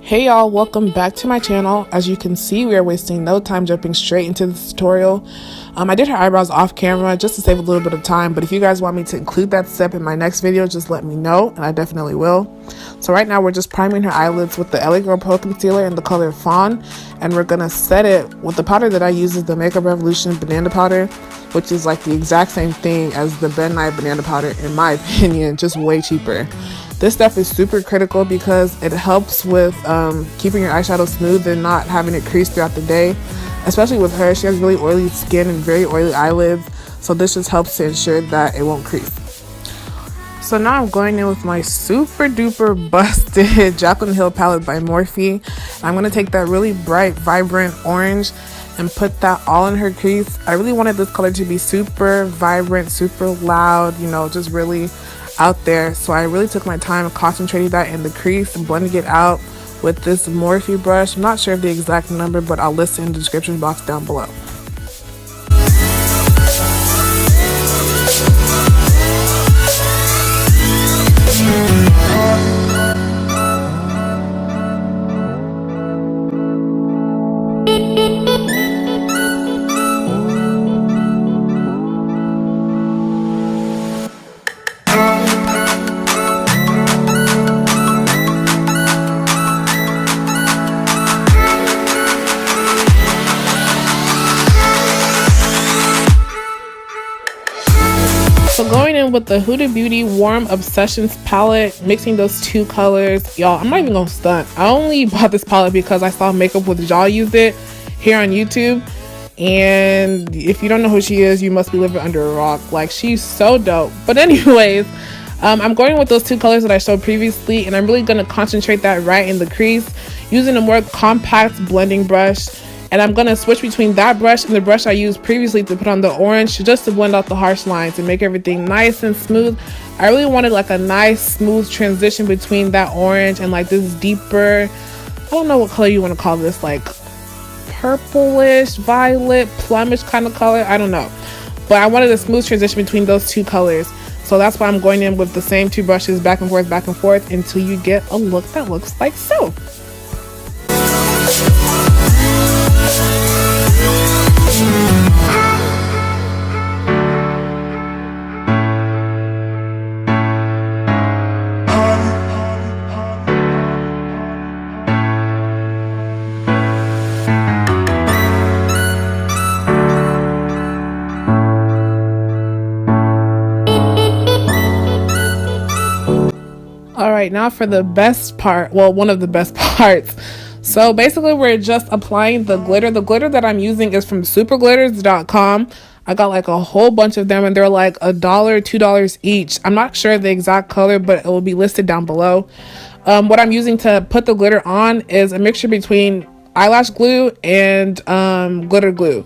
Hey y'all, welcome back to my channel. As you can see, we are wasting no time jumping straight into this tutorial. I did her eyebrows off camera just to save a little bit of time, but if you guys want me to include that step in my next video, just let me know and I definitely will. So right now we're just priming her eyelids with the LA Girl Pro Concealer in the color Fawn, and we're gonna set it with the powder that I use is the Makeup Revolution Banana Powder, which is like the exact same thing as the Ben Nye Banana Powder in my opinion, just way cheaper. This stuff is super critical because it helps with keeping your eyeshadow smooth and not having it crease throughout the day. Especially with her, she has really oily skin and very oily eyelids, so this just helps to ensure that it won't crease. So now I'm going in with my super duper busted Jaclyn Hill palette by Morphe. I'm going to take that really bright, vibrant orange and put that all in her crease. I really wanted this color to be super vibrant, super loud, you know, just really out there, so I really took my time concentrating that in the crease and blending it out with this Morphe brush. I'm not sure of the exact number, but I'll list it in the description box down below. So going in with the Huda Beauty Warm Obsessions palette, mixing those two colors. Y'all, I'm not even gonna stunt. I only bought this palette because I saw Makeup with Y'all use it here on YouTube. And if you don't know who she is, you must be living under a rock. Like, she's so dope. But anyways, I'm going with those two colors that I showed previously, and I'm really gonna concentrate that right in the crease using a more compact blending brush. And I'm going to switch between that brush and the brush I used previously to put on the orange just to blend out the harsh lines and make everything nice and smooth. I really wanted like a nice smooth transition between that orange and like this deeper, I don't know what color you want to call this, like purplish, violet, plumish kind of color. I don't know. But I wanted a smooth transition between those two colors. So that's why I'm going in with the same two brushes back and forth until you get a look that looks like so. Alright, now for the best part, well, one of the best parts. So basically we're just applying the glitter. The glitter that I'm using is from superglitters.com. I got like a whole bunch of them and they're like $1, $2 each. I'm not sure of the exact color, but it will be listed down below. What I'm using to put the glitter on is a mixture between eyelash glue and glitter glue.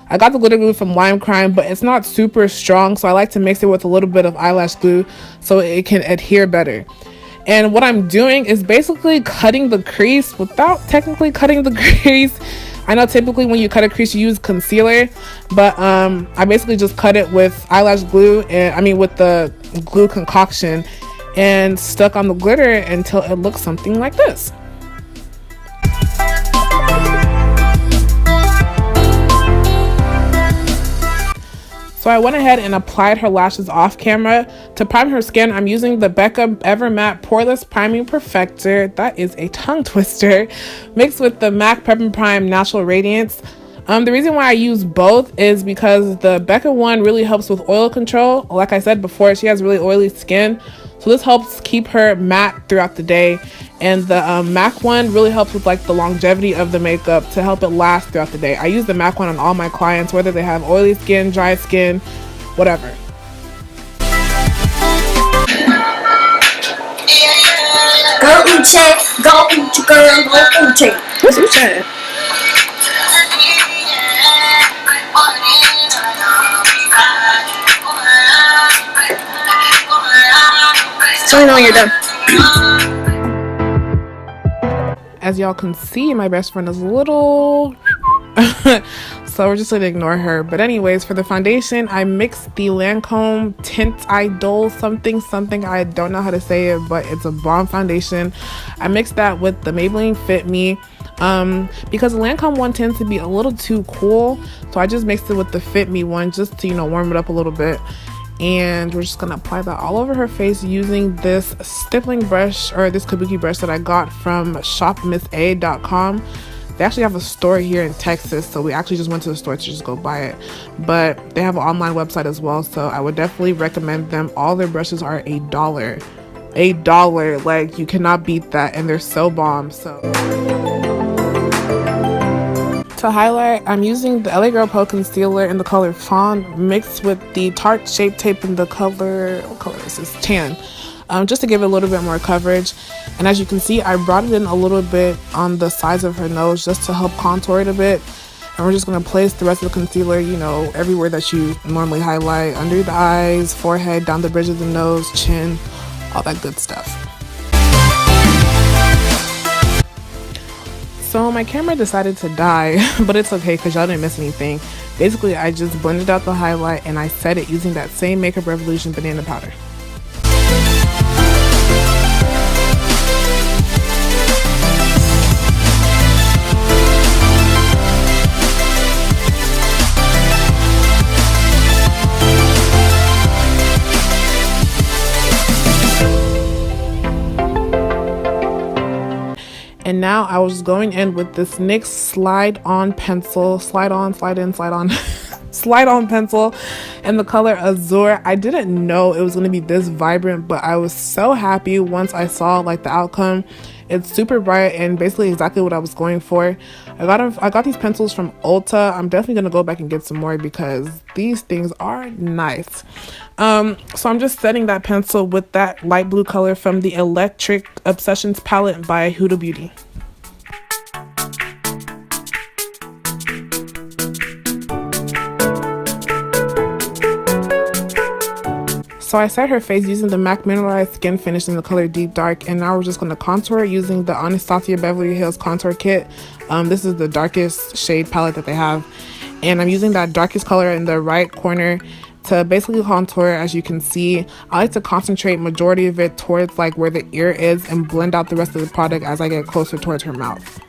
I got the glitter glue from Lime Crime, but it's not super strong, so I like to mix it with a little bit of eyelash glue so it can adhere better. And what I'm doing is basically cutting the crease without technically cutting the crease. I know typically when you cut a crease you use concealer, but I basically just cut it with eyelash glue, and with the glue concoction, and stuck on the glitter until it looks something like this. So I went ahead and applied her lashes off camera. To prime her skin, I'm using the Becca Ever Matte Poreless Priming Perfector. That is a tongue twister. Mixed with the MAC Prep and Prime Natural Radiance. The reason why I use both is because the Becca one really helps with oil control. Like I said before, she has really oily skin. So this helps keep her matte throughout the day. And the MAC one really helps with like the longevity of the makeup to help it last throughout the day. I use the MAC one on all my clients, whether they have oily skin, dry skin, whatever. Go Uche, go Uche girl, go Uche. What's Uche? So I know you're done. As y'all can see, my best friend is a little So we're just gonna ignore her. But anyways, for the foundation, I mixed the Lancome Teint Idole something. I don't know how to say it, but it's a bomb foundation. I mixed that with the Maybelline Fit Me. Because the Lancome one tends to be a little too cool, so I just mixed it with the Fit Me one just to, you know, warm it up a little bit. And we're just gonna apply that all over her face using this stippling brush, or this kabuki brush that I got from shopmissa.com. They actually have a store here in Texas, so we actually just went to the store to just go buy it. But they have an online website as well, so I would definitely recommend them. All their brushes are $1. $1, like, you cannot beat that, and they're so bomb. So to highlight, I'm using the LA Girl Pro Concealer in the color Fawn mixed with the Tarte Shape Tape in the color, what color is this? Tan. Just to give it a little bit more coverage. And as you can see, I brought it in a little bit on the sides of her nose just to help contour it a bit. And we're just going to place the rest of the concealer, you know, everywhere that you normally highlight, under the eyes, forehead, down the bridge of the nose, chin, all that good stuff. So my camera decided to die, but it's okay because y'all didn't miss anything. Basically, I just blended out the highlight and I set it using that same Makeup Revolution banana powder. And now I was going in with this NYX slide on pencil, slide on pencil in the color Azure. I didn't know it was going to be this vibrant, but I was so happy once I saw like the outcome. It's super bright and basically exactly what I was going for. I got these pencils from Ulta. I'm definitely going to go back and get some more because these things are nice. So I'm just setting that pencil with that light blue color from the Electric Obsessions palette by Huda Beauty. So I set her face using the MAC Mineralize Skin Finish in the color Deep Dark, and now we're just going to contour using the Anastasia Beverly Hills Contour Kit. This is the darkest shade palette that they have, and I'm using that darkest color in the right corner to basically contour. As you can see, I like to concentrate majority of it towards like where the ear is and blend out the rest of the product as I get closer towards her mouth.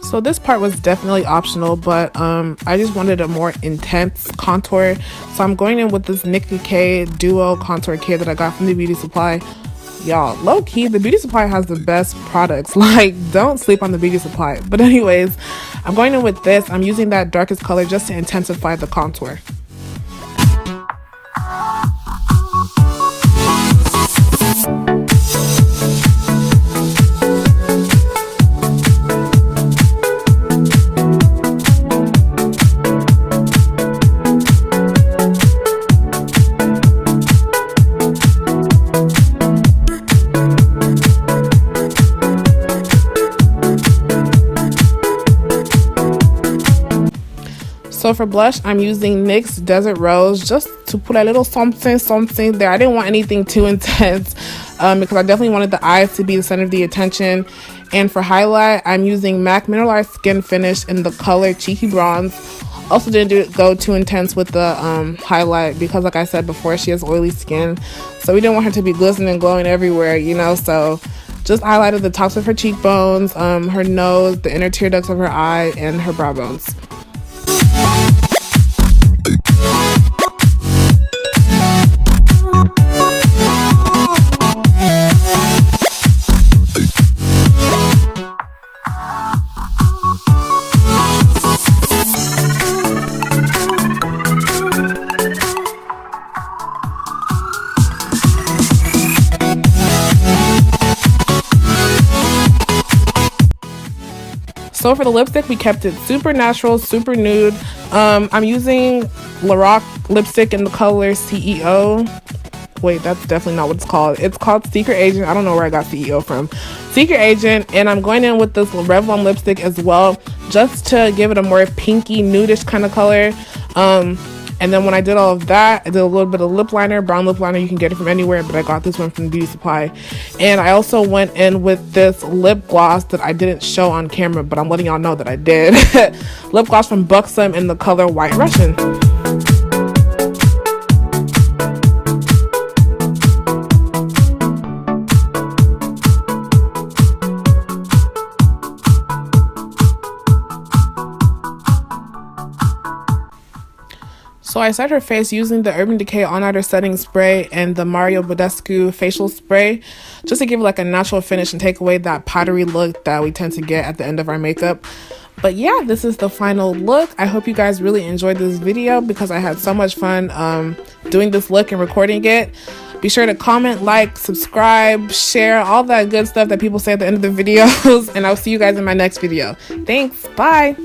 So this part was definitely optional, but I just wanted a more intense contour. So I'm going in with this Nicka K Duo Contour Kit that I got from the Beauty Supply. Y'all, low key, the Beauty Supply has the best products. Like, don't sleep on the Beauty Supply. But anyways, I'm going in with this. I'm using that darkest color just to intensify the contour. So for blush, I'm using NYX Desert Rose just to put a little something there. I didn't want anything too intense because I definitely wanted the eyes to be the center of the attention. And for highlight, I'm using MAC Mineralized Skin Finish in the color Cheeky Bronze. Also didn't go too intense with the highlight because, like I said before, she has oily skin. So we didn't want her to be glistening and glowing everywhere, you know. So just highlighted the tops of her cheekbones, her nose, the inner tear ducts of her eye, and her brow bones. So for the lipstick, we kept it super natural, super nude. I'm using Lorac lipstick in the color CEO. Wait, that's definitely not what it's called. It's called Secret Agent. I don't know where I got CEO from. Secret Agent. And I'm going in with this Revlon lipstick as well, just to give it a more pinky, nudish kind of color. And then when I did all of that, I did a little bit of lip liner, brown lip liner. You can get it from anywhere, but I got this one from Beauty Supply. And I also went in with this lip gloss that I didn't show on camera, but I'm letting y'all know that I did. Lip gloss from Buxom in the color White Russian. So I set her face using the Urban Decay All Nighter Setting Spray and the Mario Badescu Facial Spray, just to give it like a natural finish and take away that powdery look that we tend to get at the end of our makeup. But yeah, this is the final look. I hope you guys really enjoyed this video because I had so much fun doing this look and recording it. Be sure to comment, like, subscribe, share, all that good stuff that people say at the end of the videos. And I'll see you guys in my next video. Thanks. Bye.